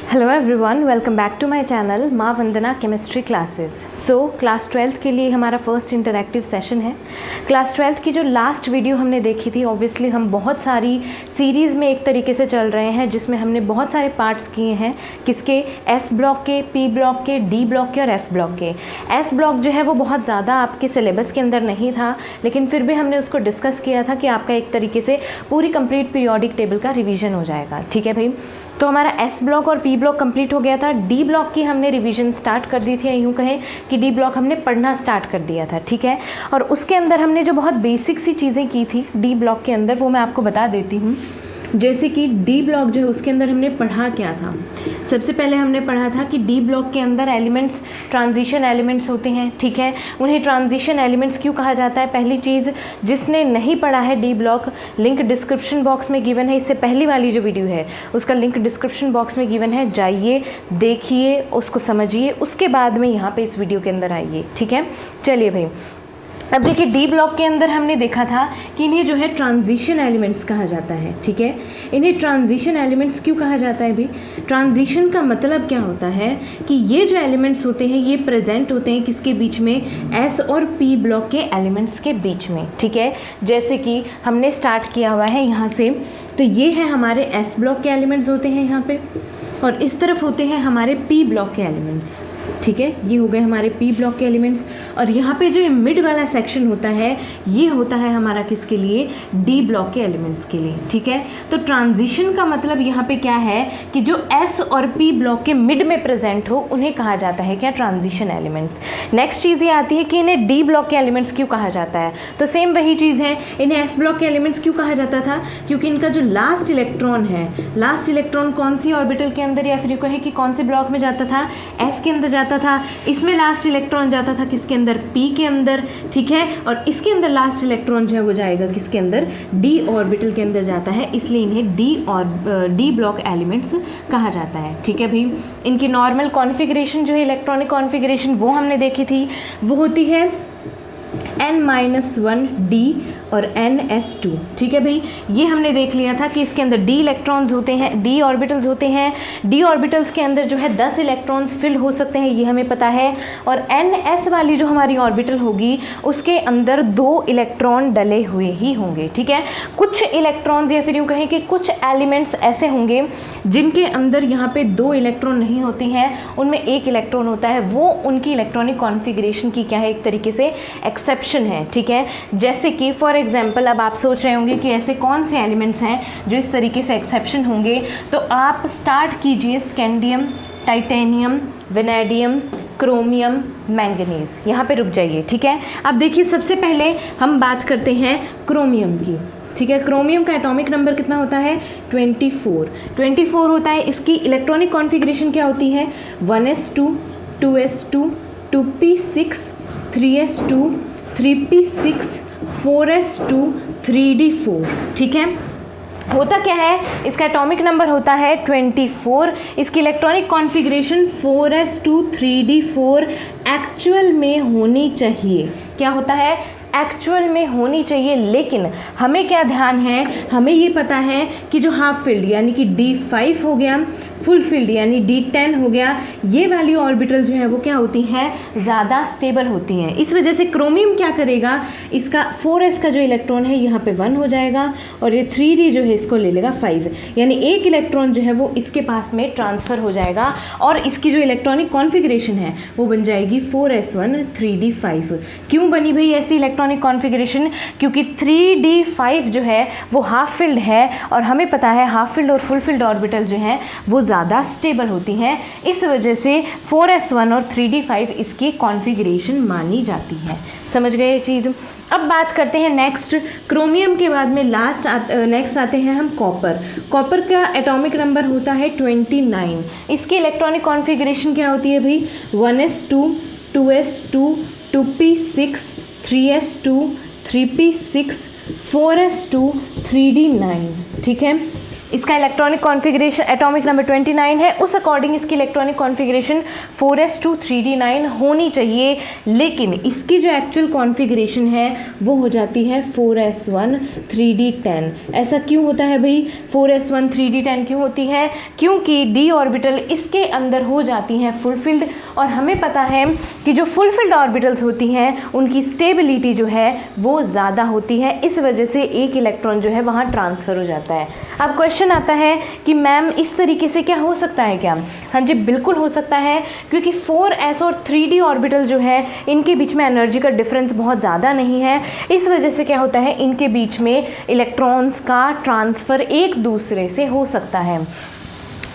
Hello everyone, welcome back to my channel Maa Vandana chemistry classes. So class 12th के लिए हमारा first interactive session है। Class 12th की जो लास्ट वीडियो हमने देखी थी, ऑब्वियसली हम बहुत सारी सीरीज़ में एक तरीके से चल रहे हैं जिसमें हमने बहुत सारे पार्ट्स किए हैं। किसके? एस ब्लॉक के, पी ब्लॉक के, डी ब्लॉक के और एफ ब्लॉक के। एस ब्लॉक जो है वो बहुत ज़्यादा आपके सिलेबस के अंदर नहीं था, लेकिन फिर भी हमने उसको डिस्कस किया था कि आपका एक तरीके से पूरी कंप्लीट पीरियोडिक टेबल का रिवीजन हो जाएगा। ठीक है भाई, तो हमारा एस ब्लॉक और पी ब्लॉक कंप्लीट हो गया था। डी ब्लॉक की हमने रिवीजन स्टार्ट कर दी थी, यूँ कहें कि डी ब्लॉक हमने पढ़ना स्टार्ट कर दिया था। ठीक है, और उसके अंदर हमने जो बहुत बेसिक सी चीज़ें की थी डी ब्लॉक के अंदर, वो मैं आपको बता देती हूँ। जैसे कि डी ब्लॉक जो है उसके अंदर हमने पढ़ा क्या था। सबसे पहले हमने पढ़ा था कि डी ब्लॉक के अंदर एलिमेंट्स ट्रांजिशन एलिमेंट्स होते हैं। ठीक है, उन्हें ट्रांजिशन एलिमेंट्स क्यों कहा जाता है? पहली चीज़, जिसने नहीं पढ़ा है D block, link description box में गिवन है। इससे पहली वाली जो वीडियो है उसका लिंक डिस्क्रिप्शन बॉक्स में गिवन है, जाइए देखिए, उसको समझिए, उसके बाद में यहाँ पे इस वीडियो के अंदर आइए। ठीक है, चलिए भाई, अब देखिए डी ब्लॉक के अंदर हमने देखा था कि इन्हें जो है ट्रांजिशन एलिमेंट्स कहा जाता है। ठीक है, इन्हें ट्रांजिशन एलिमेंट्स क्यों कहा जाता है भाई? ट्रांजिशन का मतलब क्या होता है कि ये जो एलिमेंट्स होते हैं ये प्रेजेंट होते हैं किसके बीच में? एस और पी ब्लॉक के एलिमेंट्स के बीच में। ठीक है, जैसे कि हमने स्टार्ट किया हुआ है यहाँ से, तो ये है हमारे एस ब्लॉक के एलिमेंट्स होते हैं यहाँ पे, और इस तरफ होते हैं हमारे पी ब्लॉक के एलिमेंट्स। ठीक है, ये हो गए हमारे पी ब्लॉक के एलिमेंट्स, और यहाँ पे जो मिड वाला सेक्शन होता है ये होता है हमारा किसके लिए? डी ब्लॉक के एलिमेंट्स के लिए। ठीक है, तो ट्रांजिशन का मतलब यहाँ पे क्या है कि जो एस और पी ब्लॉक के मिड में प्रेजेंट हो उन्हें कहा जाता है क्या? Transition elements. नेक्स्ट चीज़ ये आती है कि इन्हें डी ब्लॉक के एलिमेंट्स क्यों कहा जाता है? तो सेम वही चीज़ है, इन्हें एस ब्लॉक के एलिमेंट्स क्यों कहा जाता था? क्योंकि इनका जो लास्ट इलेक्ट्रॉन है, लास्ट इलेक्ट्रॉन कौन सी ऑर्बिटल के अंदर, या फिर यूँ कहें कि कौन से ब्लॉक में जाता था? एस के अंदर जाता था। इसमें लास्ट इलेक्ट्रॉन जाता था किसके अंदर? पी के अंदर। ठीक है, और इसके अंदर लास्ट इलेक्ट्रॉन जो है वो जाएगा किसके अंदर? डी ऑर्बिटल के अंदर जाता है, इसलिए इन्हें डी ब्लॉक एलिमेंट्स कहा जाता है। ठीक है भाई, इनकी नॉर्मल कॉन्फ़िगरेशन जो है, इलेक्ट्रॉनिक कॉन्फ़िगरेशन, वो हमने देखी थी, वो होती है n-1 और ns2। ठीक है भाई, ये हमने देख लिया था कि इसके अंदर डी इलेक्ट्रॉन्स होते हैं, डी ऑर्बिटल्स होते हैं। डी ऑर्बिटल्स के अंदर जो है 10 इलेक्ट्रॉन्स फिल हो सकते हैं, ये हमें पता है। और ns वाली जो हमारी ऑर्बिटल होगी उसके अंदर 2 इलेक्ट्रॉन डले हुए ही होंगे। ठीक है, कुछ इलेक्ट्रॉन्स या फिर यूँ कहें कि कुछ एलिमेंट्स ऐसे होंगे जिनके अंदर यहाँ पे 2 इलेक्ट्रॉन नहीं होते हैं, उनमें 1 इलेक्ट्रॉन होता है। वो उनकी इलेक्ट्रॉनिक कॉन्फ़िगरेशन की क्या है? एक तरीके से एक्सेप्शन है। ठीक है, जैसे कि फॉर एग्जाम्पल, अब आप सोच रहे होंगे कि ऐसे कौन से एलिमेंट्स हैं जो इस तरीके से एक्सेप्शन होंगे, तो आप स्टार्ट कीजिए scandium, titanium, vanadium, chromium, manganese. यहाँ पे रुक जाइए। ठीक है, अब देखिए सबसे पहले हम बात करते हैं क्रोमियम की। ठीक है, क्रोमियम का एटॉमिक नंबर कितना होता है? 24 होता है। इसकी इलेक्ट्रॉनिक कॉन्फ़िगरेशन क्या होती है? 1s2, 2s2, 2p6, 3s2, 3p6, 4s2, 3d4। ठीक है, होता क्या है? इसका एटॉमिक नंबर होता है 24, इसकी electronic configuration 4s2, 3d4 actual में होनी चाहिए। क्या होता है? एक्चुअल में होनी चाहिए, लेकिन हमें क्या ध्यान है? हमें ये पता है कि जो हाफ फील्ड यानी कि D5 हो गया, फुल फील्ड यानी D10 हो गया, ये वाली ऑर्बिटल जो है वो क्या होती हैं? ज़्यादा स्टेबल होती हैं। इस वजह से क्रोमियम क्या करेगा? इसका 4s का जो इलेक्ट्रॉन है यहाँ पे 1 हो जाएगा, और ये 3d जो है इसको ले लेगा 5, यानी 1 इलेक्ट्रॉन जो है वो इसके पास में ट्रांसफ़र हो जाएगा, और इसकी जो इलेक्ट्रॉनिक कॉन्फ़िगरेशन है वो बन जाएगी 4s1 3d5। क्यों बनी भाई ऐसी इलेक्ट्रॉनिक कॉन्फ़िगरेशन? क्योंकि 3d5 जो है वो हाफ फील्ड है, और हमें पता है हाफ फील्ड और फुल फील्ड ऑर्बिटल जो है वो ज़्यादा स्टेबल होती हैं। इस वजह से 4s1 और 3d5 इसकी कॉन्फ़िगरेशन मानी जाती है। समझ गए ये चीज़? अब बात करते हैं नेक्स्ट, क्रोमियम के बाद में नेक्स्ट आते हैं हम कॉपर। कॉपर का एटॉमिक नंबर होता है 29। इसकी इलेक्ट्रॉनिक कॉन्फ़िगरेशन क्या होती है भाई? 1s2, 2s2, 2p6, 3s2, 3p6, 4s2, 3d9। ठीक है, इसका इलेक्ट्रॉनिक कॉन्फ़िगरेशन एटॉमिक नंबर 29 है, उस अकॉर्डिंग इसकी इलेक्ट्रॉनिक कॉन्फ़िगरेशन 4s2 3d9 होनी चाहिए, लेकिन इसकी जो एक्चुअल कॉन्फ़िगरेशन है वो हो जाती है 4s1 3d10। ऐसा क्यों होता है भाई, 4s1 3d10 क्यों होती है? क्योंकि d ऑर्बिटल इसके अंदर हो जाती हैं फुलफिल्ड, और हमें पता है कि जो फुलफिल्ड ऑर्बिटल्स होती हैं उनकी स्टेबिलिटी जो है वो ज़्यादा होती है, इस वजह से एक इलेक्ट्रॉन जो है वहाँ ट्रांसफ़र हो जाता है। अब क्वेश्चन आता है कि मैम इस तरीके से क्या हो सकता है क्या? हाँ जी, बिल्कुल हो सकता है, क्योंकि 4s और 3d ऑर्बिटल जो है इनके बीच में एनर्जी का डिफरेंस बहुत ज़्यादा नहीं है, इस वजह से क्या होता है इनके बीच में इलेक्ट्रॉन्स का ट्रांसफ़र एक दूसरे से हो सकता है।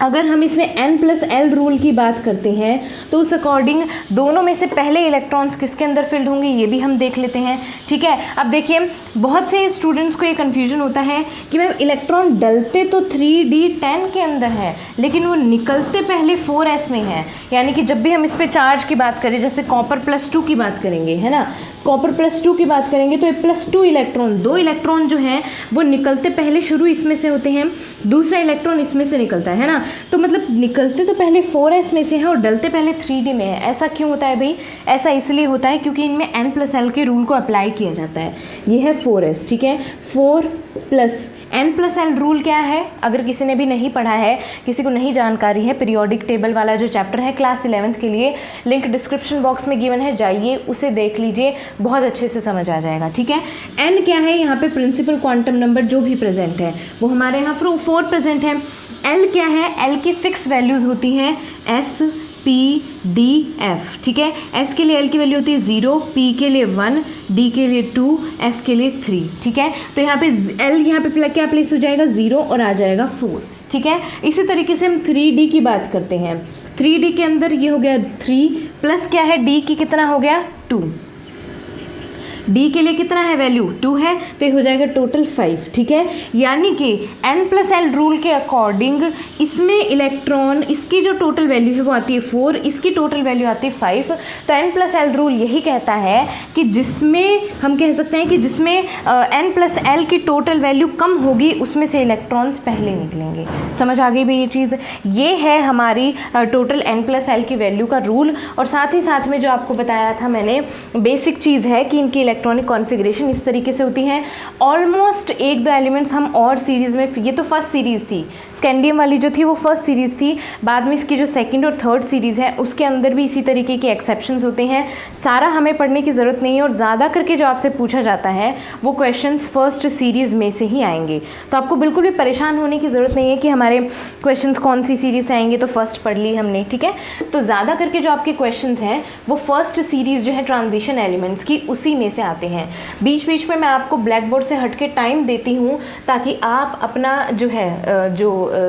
अगर हम इसमें n+l रूल की बात करते हैं तो उस अकॉर्डिंग दोनों में से पहले इलेक्ट्रॉन्स किसके अंदर फिल्ड होंगे ये भी हम देख लेते हैं। ठीक है, अब देखिए बहुत से स्टूडेंट्स को ये कन्फ्यूजन होता है कि मैम इलेक्ट्रॉन डलते तो 3d10 के अंदर है लेकिन वो निकलते पहले 4s में है, यानी कि जब भी हम इस पर चार्ज की बात करें, जैसे कॉपर +2 की बात करेंगे, है ना, कॉपर +2 की बात करेंगे तो ये +2 इलेक्ट्रॉन, 2 इलेक्ट्रॉन जो हैं वो निकलते पहले शुरू इसमें से होते हैं, दूसरा इलेक्ट्रॉन इसमें से निकलता है ना, तो मतलब निकलते तो पहले 4s में से है और डलते पहले 3d में है। ऐसा क्यों होता है भाई? ऐसा इसलिए होता है क्योंकि इनमें n+l के रूल को अप्लाई किया जाता है। ये है 4s, ठीक है, 4 + n+l रूल क्या है? अगर किसी ने भी नहीं पढ़ा है, किसी को नहीं जानकारी है, पीरियोडिक टेबल वाला जो चैप्टर है क्लास 11th के लिए, लिंक डिस्क्रिप्शन बॉक्स में गिवन है, जाइए उसे देख लीजिए, बहुत अच्छे से समझ आ जाएगा। ठीक है, n क्या है? यहाँ पे प्रिंसिपल क्वांटम नंबर जो भी प्रेजेंट है वो हमारे यहाँ 4 प्रेजेंट है। l क्या है? l की फिक्स वैल्यूज़ होती हैं s p d f। ठीक है, s के लिए l की वैल्यू होती है 0, p के लिए 1, d के लिए 2, f के लिए 3। ठीक है, तो यहाँ पे l यहाँ पे क्या प्लेस हो जाएगा? 0 और आ जाएगा 4। ठीक है, इसी तरीके से हम 3d की बात करते हैं। 3d के अंदर ये हो गया 3 प्लस क्या है, d की कितना हो गया? 2। d के लिए कितना है वैल्यू? 2 है, तो ये हो जाएगा टोटल 5। ठीक है, यानी कि n+l रूल के अकॉर्डिंग इसमें इलेक्ट्रॉन, इसकी जो टोटल वैल्यू है वो आती है 4, इसकी टोटल वैल्यू आती है 5। तो n+l रूल यही कहता है कि जिसमें हम कह सकते हैं कि जिसमें n+l की टोटल वैल्यू कम होगी उसमें से इलेक्ट्रॉन्स पहले निकलेंगे। समझ आ गई भाई ये चीज़? ये है हमारी टोटल n+l की वैल्यू का रूल, और साथ ही साथ में जो आपको बताया था मैंने बेसिक चीज़ है कि इनकी इलेक्ट्रॉनिक कॉन्फ़िगरेशन इस तरीके से होती हैं। ऑलमोस्ट 1-2 एलिमेंट्स हम और सीरीज़ में, ये तो फर्स्ट सीरीज़ थी, स्कैंडियम वाली जो थी वो फर्स्ट सीरीज़ थी, बाद में इसकी जो सेकंड और थर्ड सीरीज़ है उसके अंदर भी इसी तरीके के एक्सेप्शंस होते हैं। सारा हमें पढ़ने की ज़रूरत नहीं है, और ज़्यादा करके जो आपसे पूछा जाता है वो क्वेश्चंस फर्स्ट सीरीज़ में से ही आएंगे, तो आपको बिल्कुल भी परेशान होने की ज़रूरत नहीं है कि हमारे क्वेश्चंस कौन सी सीरीज़ से आएंगे, तो फर्स्ट पढ़ ली हमने। ठीक है, तो ज़्यादा करके जो आपके क्वेश्चंस हैं वो फर्स्ट सीरीज़ जो है ट्रांजिशन एलिमेंट्स की उसी में से आते हैं। बीच बीच में मैं आपको ब्लैक बोर्ड से हट के टाइम देती हूँ ताकि आप अपना जो है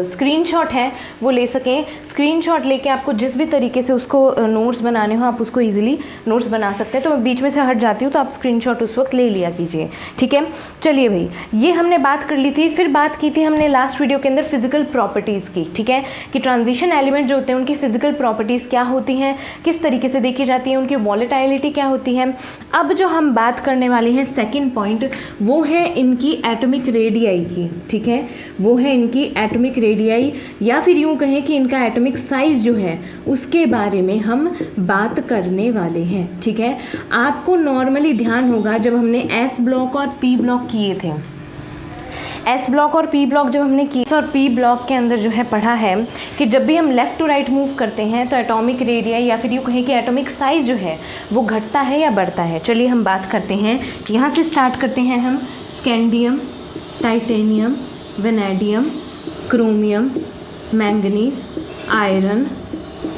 स्क्रीनशॉट है वो ले सकें। स्क्रीनशॉट लेके आपको जिस भी तरीके से उसको नोट्स बनाने हो आप उसको इजीली नोट्स बना सकते हैं। तो मैं बीच में से हट जाती हूँ तो आप स्क्रीनशॉट उस वक्त ले लिया कीजिए। ठीक है, चलिए भाई, ये हमने बात कर ली थी। फिर बात की थी हमने लास्ट वीडियो के अंदर फिजिकल प्रॉपर्टीज़ की। ठीक है, कि ट्रांजिशन एलिमेंट जो होते हैं उनकी फिजिकल प्रॉपर्टीज़ क्या होती हैं, किस तरीके से देखी जाती है, उनकी वॉलेटाइलिटी क्या होती है। अब जो हम बात करने वाले हैं सेकेंड पॉइंट, वो है इनकी एटॉमिक रेडियाई की। ठीक है, वो है इनकी एटॉमिक रेडियाई, या फिर यूँ कहें कि इनका एटॉमिक साइज जो है उसके बारे में हम बात करने वाले हैं। ठीक है, आपको नॉर्मली ध्यान होगा जब हमने एस ब्लॉक और पी ब्लॉक किए थे, एस ब्लॉक और पी ब्लॉक जब हमने किए और पी ब्लॉक के अंदर जो है पढ़ा है कि जब भी हम लेफ़्ट टू राइट मूव करते हैं तो एटॉमिक रेडियाई या फिर यूँ कहें कि एटॉमिक साइज जो है वो घटता है या बढ़ता है। चलिए हम बात करते हैं, यहाँ से स्टार्ट करते हैं हम। Scandium, titanium, vanadium, chromium, manganese, iron,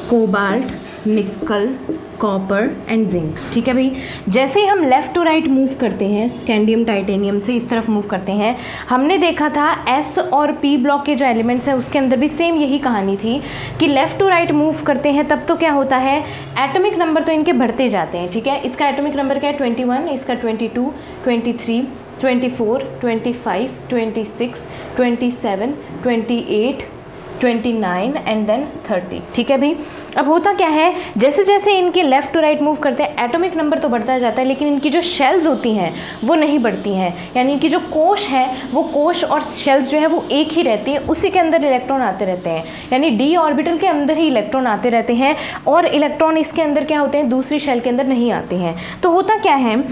cobalt, निकल, कॉपर एंड जिंक। ठीक है भाई, जैसे ही हम लेफ़्ट टू राइट मूव करते हैं स्कैंडियम टाइटेनियम से इस तरफ मूव करते हैं, हमने देखा था एस और पी ब्लॉक के जो एलिमेंट्स हैं उसके अंदर भी सेम यही कहानी थी कि लेफ़्ट टू राइट मूव करते हैं तब तो क्या होता है, एटॉमिक नंबर तो इनके बढ़ते जाते हैं। ठीक है, इसका एटॉमिक नंबर क्या है 21, इसका 22, 23, 24, 25, 26, 27, 28, 29 एंड देन 30। ठीक है भाई, अब होता क्या है, जैसे जैसे इनके लेफ़्ट टू राइट मूव करते हैं एटॉमिक नंबर तो बढ़ता जाता है, लेकिन इनकी जो शेल्स होती हैं वो नहीं बढ़ती हैं, यानी इनकी जो कोश है वो कोश और शेल्स जो है वो एक ही रहती है, उसी के अंदर इलेक्ट्रॉन आते रहते हैं, यानी डी ऑर्बिटल के अंदर ही इलेक्ट्रॉन आते रहते हैं और इलेक्ट्रॉन इसके अंदर क्या होते हैं, दूसरी शेल के अंदर नहीं आते हैं। तो होता क्या है,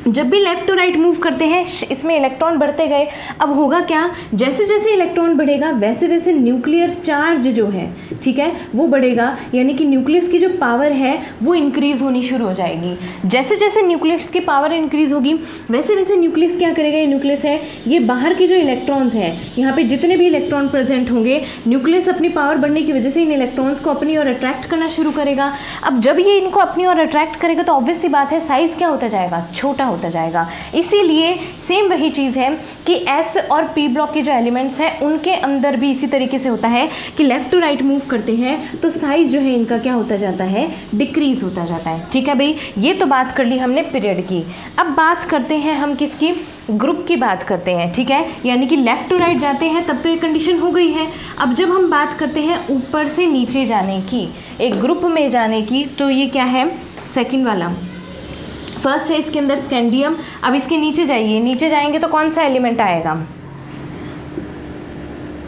जब भी लेफ़्ट टू राइट मूव करते हैं इसमें इलेक्ट्रॉन बढ़ते गए। अब होगा क्या, जैसे जैसे इलेक्ट्रॉन बढ़ेगा वैसे वैसे न्यूक्लियर चार्ज जो है, ठीक है, वो बढ़ेगा, यानी कि न्यूक्लियस की जो पावर है वो इंक्रीज़ होनी शुरू हो जाएगी। जैसे जैसे न्यूक्लियस की पावर इंक्रीज़ होगी वैसे वैसे न्यूक्लियस क्या करेगा, ये न्यूक्लियस है, ये बाहर के जो इलेक्ट्रॉन्स हैं, यहाँ पे जितने भी इलेक्ट्रॉन प्रेजेंट होंगे, न्यूक्लियस अपनी पावर बढ़ने की वजह से इन इलेक्ट्रॉन्स को अपनी ओर अट्रैक्ट करना शुरू करेगा। अब जब ये इनको अपनी ओर अट्रैक्ट करेगा तो ऑब्वियस सी बात है साइज़ क्या होता जाएगा, छोटा होता जाएगा। इसीलिए सेम वही चीज़ है कि एस और पी ब्लॉक के जो एलिमेंट्स हैं उनके अंदर भी इसी तरीके से होता है कि लेफ़्ट टू राइट मूव करते हैं तो साइज़ जो है इनका क्या होता जाता है, डिक्रीज़ होता जाता है। ठीक है भाई, ये तो बात कर ली हमने पीरियड की। अब बात करते हैं हम किसकी, ग्रुप की बात करते हैं। ठीक है, यानी कि लेफ़्ट टू राइट जाते हैं तब तो ये कंडीशन हो गई है। अब जब हम बात करते हैं ऊपर से नीचे जाने की, एक ग्रुप में जाने की, तो ये क्या है, सेकंड वाला। फर्स्ट है इसके अंदर स्कैंडियम। अब इसके नीचे जाइए, नीचे जाएंगे तो कौन सा एलिमेंट आएगा,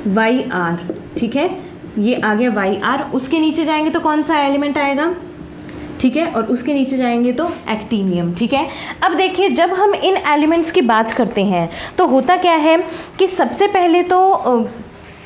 YR। ठीक है, ये आ गया YR। उसके नीचे जाएंगे तो कौन सा एलिमेंट आएगा, ठीक है, और उसके नीचे जाएंगे तो एक्टीनियम। ठीक है, अब देखिए जब हम इन एलिमेंट्स की बात करते हैं तो होता क्या है कि सबसे पहले तो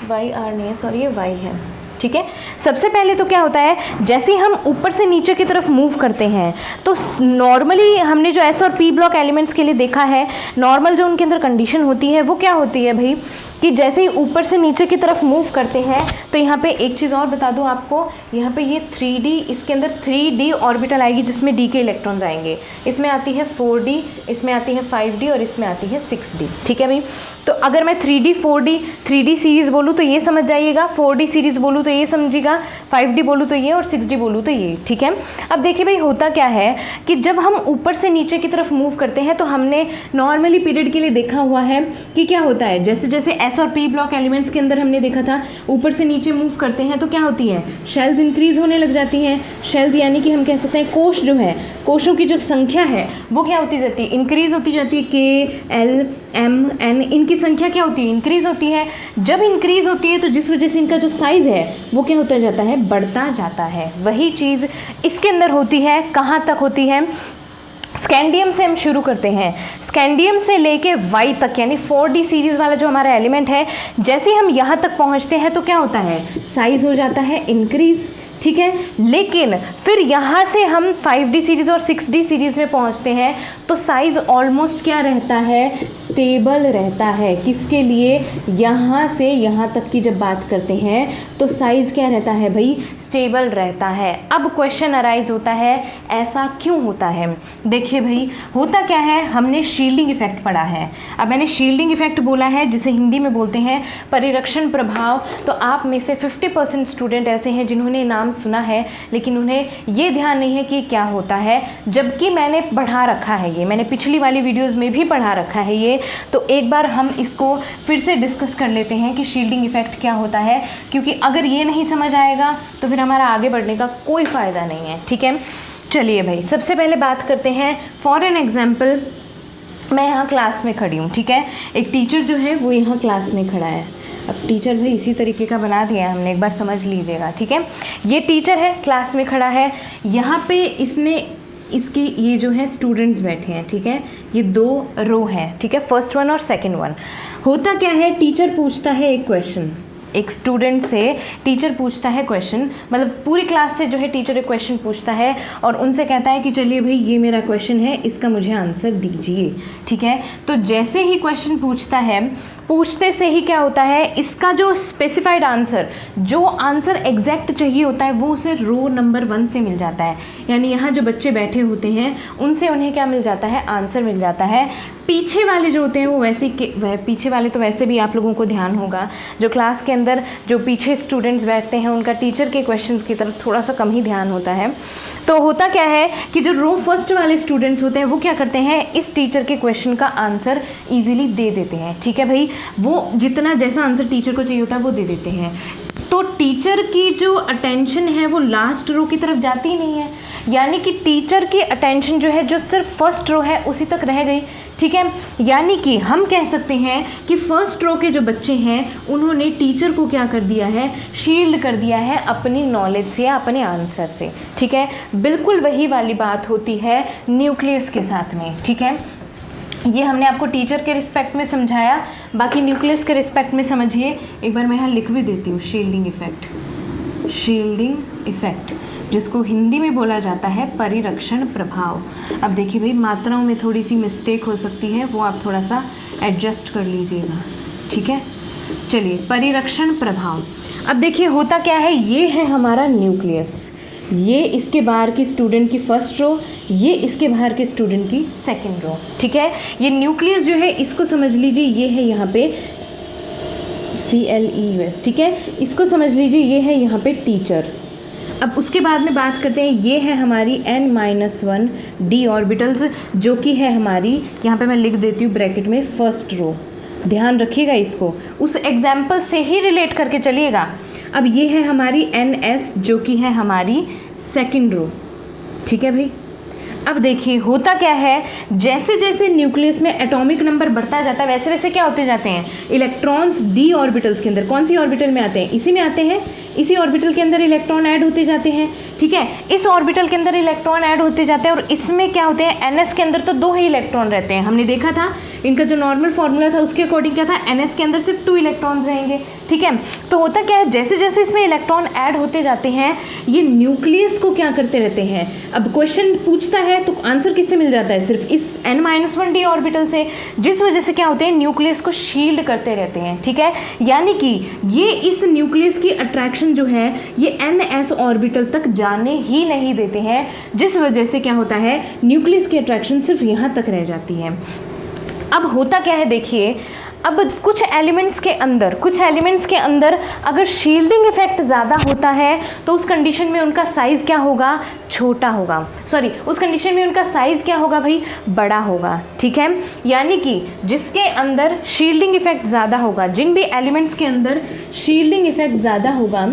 YR नहीं है, सॉरी, ये Y है। ठीक है, सबसे पहले तो क्या होता है, जैसे हम ऊपर से नीचे की तरफ मूव करते हैं तो नॉर्मली हमने जो एस और पी ब्लॉक एलिमेंट्स के लिए देखा है, नॉर्मल जो उनके अंदर कंडीशन होती है वो क्या होती है भाई, कि जैसे ही ऊपर से नीचे की तरफ मूव करते हैं तो यहाँ पे एक चीज़ और बता दूँ आपको, यहाँ पे ये 3D, इसके अंदर 3D ऑर्बिटल आएगी जिसमें D के इलेक्ट्रॉन्स आएंगे। इसमें आती है 4D, इसमें आती है 5D और इसमें आती है 6D। ठीक है भाई, तो अगर मैं 3D 4D 3D सीरीज़ बोलूँ तो ये समझ जाइएगा, 4D सीरीज़ बोलूँ तो ये समझिएगा, 5D बोलूँ तो ये और 6D बोलूँ तो ये। ठीक है, अब देखिए भाई होता क्या है कि जब हम ऊपर से नीचे की तरफ मूव करते हैं तो हमने नॉर्मली पीरियड के लिए देखा हुआ है कि क्या होता है, जैसे जैसे एस और पी ब्लॉक एलिमेंट्स के अंदर हमने देखा था ऊपर से नीचे मूव करते हैं तो क्या होती है, शेल्स इंक्रीज होने लग जाती हैं। शेल्स यानी कि हम कह सकते हैं कोश जो है, कोशों की जो संख्या है वो क्या होती जाती है, इंक्रीज होती जाती है। K, L, M, N, इनकी संख्या क्या होती है, इंक्रीज होती है। जब इंक्रीज होती है तो जिस वजह से इनका जो साइज़ है वो क्या होता जाता है, बढ़ता जाता है। वही चीज़ इसके अंदर होती है। कहाँ तक होती है, स्कैंडियम से हम शुरू करते हैं, स्कैंडियम से लेके Y तक, यानी 4D सीरीज़ वाला जो हमारा एलिमेंट है, जैसे हम यहाँ तक पहुँचते हैं तो क्या होता है, साइज़ हो जाता है इंक्रीज़। ठीक है, लेकिन फिर यहाँ से हम 5D सीरीज़ और 6D सीरीज़ में पहुँचते हैं तो साइज़ ऑलमोस्ट क्या रहता है, स्टेबल रहता है। किसके लिए, यहाँ से यहाँ तक की जब बात करते हैं तो साइज़ क्या रहता है भाई, स्टेबल रहता है। अब क्वेश्चन अराइज होता है ऐसा क्यों होता है। देखिए भाई होता क्या है, हमने शील्डिंग इफेक्ट पढ़ा है। अब मैंने शील्डिंग इफेक्ट बोला है जिसे हिंदी में बोलते हैं परिरक्षण प्रभाव। तो आप में से 50% स्टूडेंट ऐसे हैं जिन्होंने नाम सुना है लेकिन उन्हें ये ध्यान नहीं है कि क्या होता है, जबकि मैंने पढ़ा रखा है, ये मैंने पिछली वाली वीडियोस में भी पढ़ा रखा है ये। तो एक बार हम इसको फिर से डिस्कस कर लेते हैं कि शील्डिंग इफेक्ट क्या होता है, क्योंकि अगर ये नहीं समझ आएगा तो फिर हमारा आगे बढ़ने का कोई फ़ायदा नहीं है। ठीक है, चलिए भाई सबसे पहले बात करते हैं। फॉर एन एग्जाम्पल, मैं यहाँ क्लास में खड़ी हूँ। ठीक है, एक टीचर जो है वो यहाँ क्लास में खड़ा है। अब टीचर भाई इसी तरीके का बना दिया है हमने, एक बार समझ लीजिएगा। ठीक है, ये टीचर है, क्लास में खड़ा है, यहाँ पे इसने इसकी ये जो है स्टूडेंट्स बैठे हैं। ठीक है, ये 2 रो हैं। ठीक है, फर्स्ट वन और सेकंड वन। होता क्या है, टीचर पूछता है एक क्वेश्चन, एक स्टूडेंट से टीचर पूछता है क्वेश्चन, मतलब पूरी क्लास से जो है टीचर एक क्वेश्चन पूछता है और उनसे कहता है कि चलिए भाई ये मेरा क्वेश्चन है, इसका मुझे आंसर दीजिए। ठीक है, तो जैसे ही क्वेश्चन पूछता है, पूछते से ही क्या होता है, इसका जो स्पेसिफाइड आंसर, जो आंसर एग्जैक्ट चाहिए होता है वो उसे रो नंबर 1 से मिल जाता है। यानी यहाँ जो बच्चे बैठे होते हैं उनसे उन्हें क्या मिल जाता है, आंसर मिल जाता है। पीछे वाले जो होते हैं वो वैसे पीछे वाले तो वैसे भी आप लोगों को ध्यान होगा, जो क्लास के अंदर जो पीछे स्टूडेंट्स बैठते हैं उनका टीचर के क्वेश्चंस की तरफ थोड़ा सा कम ही ध्यान होता है। तो होता क्या है कि जो रो फर्स्ट वाले स्टूडेंट्स होते हैं वो क्या करते हैं, इस टीचर के क्वेश्चन का आंसर ईजिली दे देते हैं। ठीक है भाई, वो जितना जैसा आंसर टीचर को चाहिए होता है वो दे देते हैं। तो टीचर की जो अटेंशन है वो लास्ट रो की तरफ जाती ही नहीं है, यानी कि टीचर की अटेंशन जो है जो सिर्फ फर्स्ट रो है उसी तक रह गई, ठीक है। यानी कि हम कह सकते हैं कि फर्स्ट रो के जो बच्चे हैं उन्होंने टीचर को क्या कर दिया है, शील्ड कर दिया है अपनी नॉलेज से या अपने आंसर से, ठीक है। बिल्कुल वही वाली बात होती है न्यूक्लियस के साथ में, ठीक है। ये हमने आपको टीचर के रिस्पेक्ट में समझाया, बाकी न्यूक्लियस के रिस्पेक्ट में समझिए। एक बार मैं यहाँ लिख भी देती हूँ, शील्डिंग इफेक्ट, शील्डिंग इफेक्ट जिसको हिंदी में बोला जाता है परिरक्षण प्रभाव। अब देखिए भाई, मात्राओं में थोड़ी सी मिस्टेक हो सकती है, वो आप थोड़ा सा एडजस्ट कर लीजिएगा, ठीक है। चलिए, परिरक्षण प्रभाव। अब देखिए होता क्या है, ये है हमारा न्यूक्लियस, ये इसके बाहर की स्टूडेंट की फर्स्ट रो, ये इसके बाहर के स्टूडेंट की सेकंड रो, ठीक है। ये न्यूक्लियस जो है इसको समझ लीजिए, ये है यहाँ पे CLEUS, ठीक है। इसको समझ लीजिए, ये है यहाँ पे टीचर। अब उसके बाद में बात करते हैं, ये है हमारी n-1 d ऑर्बिटल्स, जो कि है हमारी, यहाँ पे मैं लिख देती हूँ ब्रैकेट में, फर्स्ट रो। ध्यान रखिएगा, इसको उस एग्जाम्पल से ही रिलेट करके चलिएगा। अब ये है हमारी NS, जो कि है हमारी सेकंड रो, ठीक है भाई। अब देखिए होता क्या है, जैसे जैसे न्यूक्लियस में एटॉमिक नंबर बढ़ता जाता है वैसे वैसे क्या होते जाते हैं, इलेक्ट्रॉन्स d ऑर्बिटल्स के अंदर, कौन सी ऑर्बिटल में आते हैं, इसी में आते हैं, इसी ऑर्बिटल के अंदर इलेक्ट्रॉन ऐड होते जाते हैं, ठीक है। इस ऑर्बिटल के अंदर इलेक्ट्रॉन ऐड होते जाते हैं और इसमें क्या होते हैं, NS के अंदर तो 2 ही इलेक्ट्रॉन रहते हैं। हमने देखा था इनका जो नॉर्मल फॉर्मूला था उसके अकॉर्डिंग क्या था, NS के अंदर सिर्फ 2 इलेक्ट्रॉन्स रहेंगे, ठीक है। तो होता क्या है, जैसे जैसे इसमें इलेक्ट्रॉन ऐड होते जाते हैं ये न्यूक्लियस को क्या करते रहते हैं। अब क्वेश्चन पूछता है तो आंसर किससे मिल जाता है, सिर्फ इस n-1 d ऑर्बिटल से, जिस वजह से क्या होते हैं, न्यूक्लियस को शील्ड करते रहते हैं, ठीक है। यानी कि ये इस न्यूक्लियस की अट्रैक्शन जो है ये NS ऑर्बिटल तक जाने ही नहीं देते हैं, जिस वजह से क्या होता है, न्यूक्लियस की अट्रैक्शन सिर्फ यहाँ तक रह जाती है। अब होता क्या है, देखिए अब कुछ एलिमेंट्स के अंदर अगर शील्डिंग इफेक्ट ज़्यादा होता है तो उस कंडीशन में उनका साइज़ क्या होगा, छोटा होगा, उस कंडीशन में उनका साइज़ क्या होगा भाई, बड़ा होगा, ठीक है। यानी कि जिसके अंदर शील्डिंग इफेक्ट ज़्यादा होगा, जिन भी एलिमेंट्स के अंदर शील्डिंग इफेक्ट ज़्यादा होगा,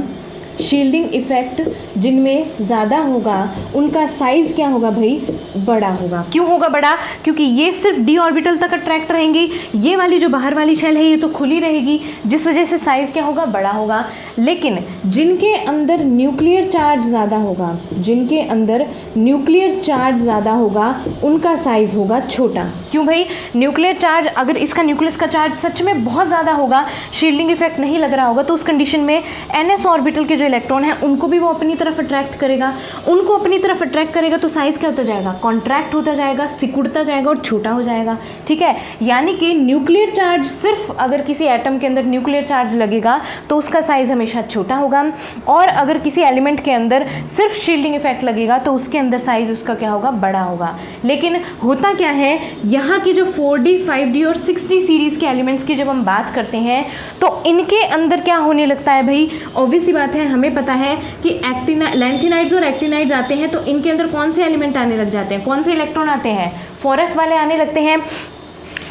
शील्डिंग इफेक्ट जिनमें ज़्यादा होगा उनका साइज़ क्या होगा भाई, बड़ा होगा। क्यों होगा बड़ा, क्योंकि ये सिर्फ d ऑर्बिटल तक अट्रैक्ट रहेंगी, ये वाली जो बाहर वाली शेल है ये तो खुली रहेगी, जिस वजह से साइज़ क्या होगा, बड़ा होगा। लेकिन जिनके अंदर न्यूक्लियर चार्ज ज़्यादा होगा, जिनके अंदर न्यूक्लियर चार्ज ज़्यादा होगा उनका साइज़ होगा छोटा। क्यों भाई, न्यूक्लियर चार्ज, अगर इसका न्यूक्लियस का चार्ज सच में बहुत ज़्यादा होगा, शील्डिंग इफेक्ट नहीं लग रहा होगा, तो उस कंडीशन में NS ऑर्बिटल के जो इलेक्ट्रॉन है उनको भी वो अपनी तरफ अट्रैक्ट करेगा, उनको अपनी तरफ अट्रैक्ट करेगा तो साइज़ क्या होता जाएगा, कॉन्ट्रैक्ट होता जाएगा, सिकुड़ता जाएगा और छोटा हो जाएगा, ठीक है। यानी कि न्यूक्लियर चार्ज, सिर्फ अगर किसी एटम के अंदर न्यूक्लियर चार्ज लगेगा तो उसका साइज़ हमेशा छोटा होगा, और अगर किसी एलिमेंट के अंदर सिर्फ शील्डिंग इफेक्ट लगेगा तो उसके अंदर साइज़ उसका क्या होगा, बड़ा होगा। लेकिन होता क्या है, यहाँ की जो 4D 5D और 6D सीरीज़ के एलिमेंट्स की जब हम बात करते हैं तो इनके अंदर क्या होने लगता है भाई, ऑब्वियस सी बात है, हमें पता है कि लैंथेनाइड्स और एक्टिनाइड्स आते हैं तो इनके अंदर कौन से एलिमेंट आने लग जाते हैं, कौन से इलेक्ट्रॉन आते हैं, 4f वाले आने लगते हैं।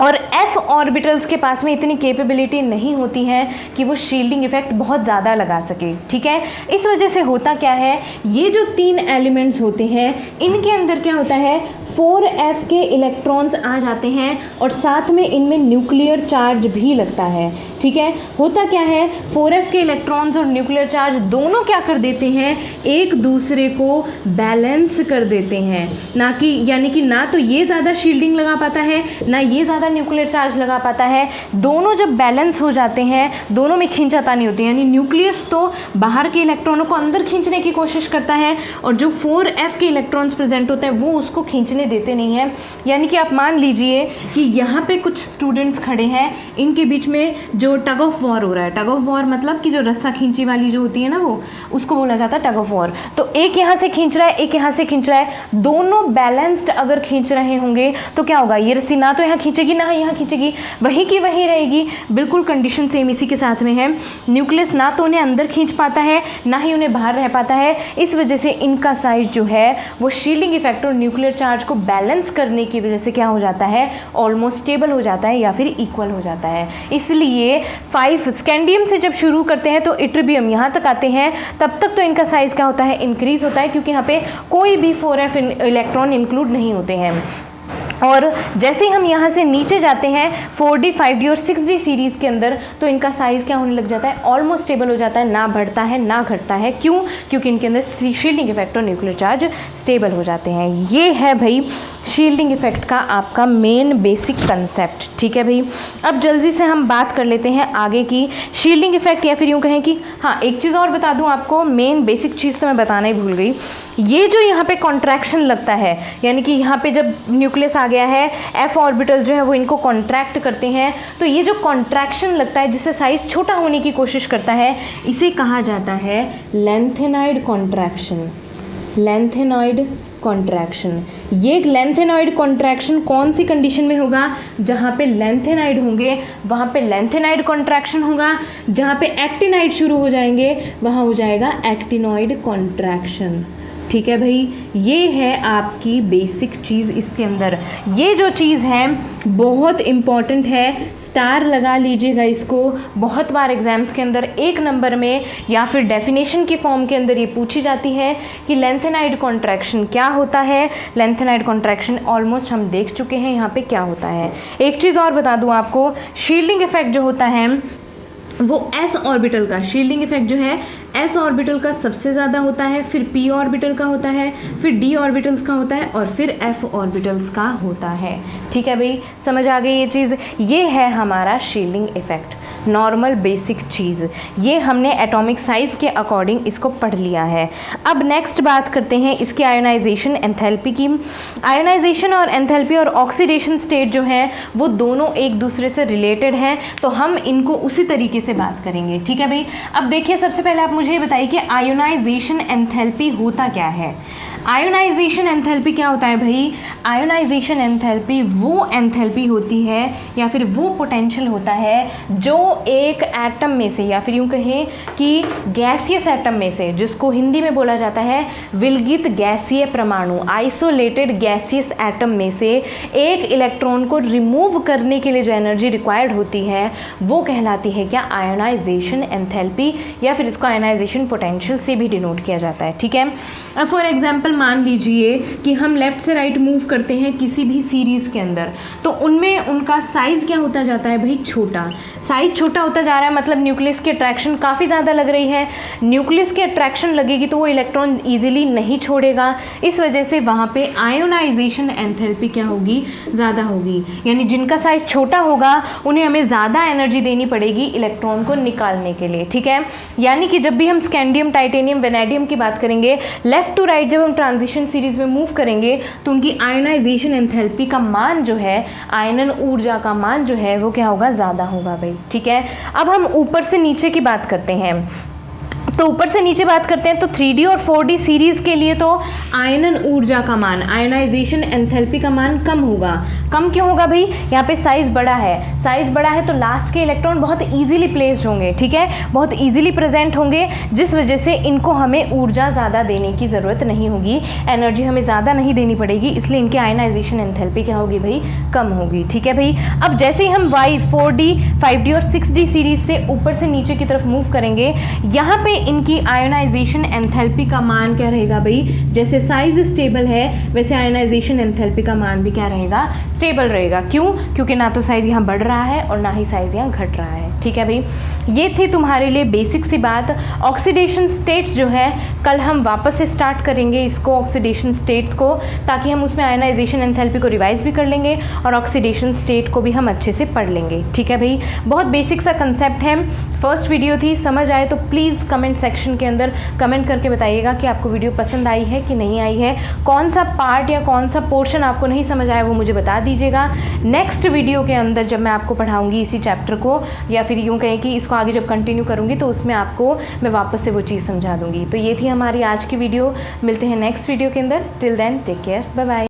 और f ऑर्बिटल्स के पास में इतनी कैपेबिलिटी नहीं होती है कि वो शील्डिंग इफेक्ट बहुत ज़्यादा लगा सके, ठीक है। इस वजह से होता क्या है, ये जो 3 एलिमेंट्स होते हैं इनके अंदर क्या होता है, 4f के इलेक्ट्रॉन्स आ जाते हैं और साथ में इनमें न्यूक्लियर चार्ज भी लगता है, ठीक है। होता क्या है, 4f के इलेक्ट्रॉन्स और न्यूक्लियर चार्ज दोनों क्या कर देते हैं, एक दूसरे को बैलेंस कर देते हैं, ना कि यानी कि ना तो ये ज़्यादा शील्डिंग लगा पाता है ना ये ज़्यादा न्यूक्लियर चार्ज लगा पाता है। दोनों जब बैलेंस हो जाते हैं, दोनों में खींचातानी होती है, यानी न्यूक्लियस तो बाहर के इलेक्ट्रॉनों को अंदर खींचने की कोशिश करता है और जो 4f के इलेक्ट्रॉन्स प्रेजेंट होते हैं वो उसको खींचने देते नहीं हैं। यानी कि आप मान लीजिए कि यहाँ पे कुछ स्टूडेंट्स खड़े हैं, इनके बीच में जो टग ऑफ वॉर हो रहा है, टग ऑफ वॉर मतलब कि जो रस्सा खींची वाली जो होती है ना, वो उसको बोला जाता है टग ऑफ वॉर। तो एक यहाँ से खींच रहा है, एक यहाँ से खींच रहा है, दोनों बैलेंस्ड अगर खींच रहे होंगे तो क्या होगा, ये रस्सी ना तो यहाँ खींचेगी ना यहाँ खींचेगी, वहीं की वहीं रहेगी। बिल्कुल कंडीशन सेम इसी के साथ में है। न्यूक्लियस ना तो उन्हें अंदर खींच पाता है ना ही उन्हें बाहर रह पाता है, इस वजह से इनका साइज जो है वो शील्डिंग इफेक्ट और न्यूक्लियर चार्ज को बैलेंस करने की वजह से क्या हो जाता है, ऑलमोस्ट स्टेबल हो जाता है या फिर इक्वल हो जाता है। इसलिए 5 स्कैंडियम से जब शुरू करते हैं तो इट्रिबियम यहाँ तक आते हैं, तब तक तो इनका साइज़ क्या होता है, इंक्रीज़ होता है, क्योंकि यहाँ पे कोई भी 4f इलेक्ट्रॉन इंक्लूड नहीं होते हैं। और जैसे हम यहाँ से नीचे जाते हैं 4d 5d और 6d सीरीज़ के अंदर, तो इनका साइज़ क्या होने लग जाता है, ऑलमोस्ट स्टेबल हो जाता है, ना बढ़ता है ना घटता है। क्यों? क्योंकि इनके अंदर शील्डिंग इफेक्ट और न्यूक्लियर चार्ज स्टेबल हो जाते हैं। ये है भाई शील्डिंग इफेक्ट का आपका मेन बेसिक कंसेप्ट। ठीक है भाई, अब जल्दी से हम बात कर लेते हैं आगे की शील्डिंग इफेक्ट, या फिर यूँ कहें कि हाँ, एक चीज़ और बता दूँ आपको, मेन बेसिक चीज़ तो मैं बताना ही भूल गई। ये जो यहाँ पे कॉन्ट्रैक्शन लगता है, यानी कि यहाँ पे जब न्यूक्लियस आ गया है, f ऑर्बिटल जो है वो इनको कॉन्ट्रैक्ट करते हैं, तो ये जो कॉन्ट्रैक्शन लगता है जिससे साइज छोटा होने की कोशिश करता है, इसे कहा जाता है लेंथेनॉइड कॉन्ट्रैक्शन। Lanthanoid contraction. ये लेंथेनॉइड कॉन्ट्रैक्शन कौन सी कंडीशन में होगा, जहाँ पे लेंथेनाइड होंगे वहाँ पे लेंथेनाइड कॉन्ट्रैक्शन होगा, जहाँ पे एक्टिनाइड शुरू हो जाएंगे वहाँ हो जाएगा एक्टिनॉइड कॉन्ट्रैक्शन। ठीक है भाई, ये है आपकी बेसिक चीज़ इसके अंदर। ये जो चीज़ है बहुत इम्पॉर्टेंट है, स्टार लगा लीजिएगा इसको। बहुत बार एग्जाम्स के अंदर 1 नंबर में या फिर डेफिनेशन की फॉर्म के अंदर ये पूछी जाती है कि लेंथेनाइड कॉन्ट्रैक्शन क्या होता है। लेंथेनाइड कॉन्ट्रैक्शन ऑलमोस्ट हम देख चुके हैं यहाँ पे क्या होता है। एक चीज़ और बता दूँ आपको, शील्डिंग इफेक्ट जो होता है वो s ऑर्बिटल का, शील्डिंग इफेक्ट जो है s ऑर्बिटल का सबसे ज़्यादा होता है, फिर p ऑर्बिटल का होता है, फिर d ऑर्बिटल्स का होता है, और फिर f ऑर्बिटल्स का होता है। ठीक है भाई, समझ आ गई ये चीज़। ये है हमारा शील्डिंग इफेक्ट, नॉर्मल बेसिक चीज़। ये हमने एटॉमिक साइज़ के अकॉर्डिंग इसको पढ़ लिया है। अब नेक्स्ट बात करते हैं इसकी आयोनाइजेशन एंथैल्पी की। आयोनाइजेशन और एंथैल्पी और ऑक्सीडेशन स्टेट जो है वो दोनों एक दूसरे से रिलेटेड हैं, तो हम इनको उसी तरीके से बात करेंगे। ठीक है भाई, अब देखिए सबसे पहले आप मुझे ये बताइए कि आयोनाइजेशन एंथैल्पी होता क्या है। आयोनाइजेशन एंथैल्पी क्या होता है भाई? आयोनाइजेशन एंथैल्पी वो एंथैल्पी होती है या फिर वो पोटेंशियल होता है जो एक एटम में से, या फिर यूँ कहें कि गैसियस एटम में से, जिसको हिंदी में बोला जाता है विलगित गैसीय परमाणु, आइसोलेटेड गैसियस एटम में से एक इलेक्ट्रॉन को रिमूव करने के लिए जो एनर्जी रिक्वायर्ड होती है वो कहलाती है क्या? आयोनाइजेशन एंथैल्पी, या फिर इसको आयोनाइजेशन पोटेंशियल से भी डिनोट किया जाता है। ठीक है, अब फॉर एग्जाम्पल मान लीजिए कि हम लेफ़्ट से राइट मूव करते हैं किसी भी सीरीज़ के अंदर, तो उनमें उनका साइज़ क्या होता जाता है भाई? छोटा। साइज़ छोटा होता जा रहा है, मतलब न्यूक्लियस की अट्रैक्शन काफ़ी ज़्यादा लग रही है। न्यूक्लियस की अट्रैक्शन लगेगी तो वो इलेक्ट्रॉन ईजिली नहीं छोड़ेगा, इस वजह से वहाँ पे आयोनाइजेशन एंथैल्पी क्या होगी? ज़्यादा होगी। यानी जिनका साइज़ छोटा होगा उन्हें हमें ज़्यादा एनर्जी देनी पड़ेगी इलेक्ट्रॉन को निकालने के लिए। ठीक है, यानी कि जब भी हम स्कैंडियम, टाइटेनियम, वेनेडियम की बात करेंगे, लेफ़्ट टू राइट जब हम ट्रांजिशन सीरीज़ में मूव करेंगे तो उनकी आयोनाइजेशन एंथैल्पी का मान जो है, आयनन ऊर्जा का मान जो है वो क्या होगा? ज़्यादा होगा भाई। ठीक है, अब हम ऊपर से नीचे की बात करते हैं। तो ऊपर से नीचे बात करते हैं तो 3D और 4D सीरीज़ के लिए तो आयनन ऊर्जा का मान, आयोनाइजेशन एंथैल्पी का मान कम होगा। कम क्यों होगा भाई? यहाँ पे साइज़ बड़ा है, साइज़ बड़ा है तो लास्ट के इलेक्ट्रॉन बहुत इजीली प्लेस्ड होंगे। ठीक है, बहुत इजीली प्रेजेंट होंगे, जिस वजह से इनको हमें ऊर्जा ज़्यादा देने की ज़रूरत नहीं होगी, एनर्जी हमें ज़्यादा नहीं देनी पड़ेगी, इसलिए इनकी आयोनाइजेशन एंथैल्पी क्या होगी भाई? कम होगी। ठीक है भाई, अब जैसे ही हम 4D 5D और 6D सीरीज़ से ऊपर से नीचे की तरफ मूव करेंगे, यहाँ पे इनकी आयोनाइजेशन एंथैल्पी का मान क्या रहेगा भाई? जैसे साइज स्टेबल है वैसे आयोनाइजेशन एंथैल्पी का मान भी क्या रहेगा? स्टेबल रहेगा। क्यों? क्योंकि ना तो साइज यहाँ बढ़ रहा है और ना ही साइज यहाँ घट रहा है। ठीक है भाई, ये थी तुम्हारे लिए बेसिक सी बात। ऑक्सीडेशन स्टेट्स जो है कल हम वापस से स्टार्ट करेंगे इसको, ऑक्सीडेशन स्टेट्स को, ताकि हम उसमें आयोनाइजेशन एंथैल्पी को रिवाइज भी कर लेंगे और ऑक्सीडेशन स्टेट को भी हम अच्छे से पढ़ लेंगे। ठीक है भाई, बहुत बेसिक सा कंसेप्ट है, फर्स्ट वीडियो थी। समझ आए तो प्लीज़ कमेंट सेक्शन के अंदर कमेंट करके बताइएगा कि आपको वीडियो पसंद आई है कि नहीं आई है, कौन सा पार्ट या कौन सा पोर्शन आपको नहीं समझ आया वो मुझे बता दीजिएगा। नेक्स्ट वीडियो के अंदर जब मैं आपको पढ़ाऊंगी इसी चैप्टर को, या फिर यूँ कहें कि इसको आगे जब कंटिन्यू करूँगी तो उसमें आपको मैं वापस से वो चीज़ समझा दूँगी। तो ये थी हमारी आज की वीडियो, मिलते हैं नेक्स्ट वीडियो के अंदर। Till then take care, bye bye.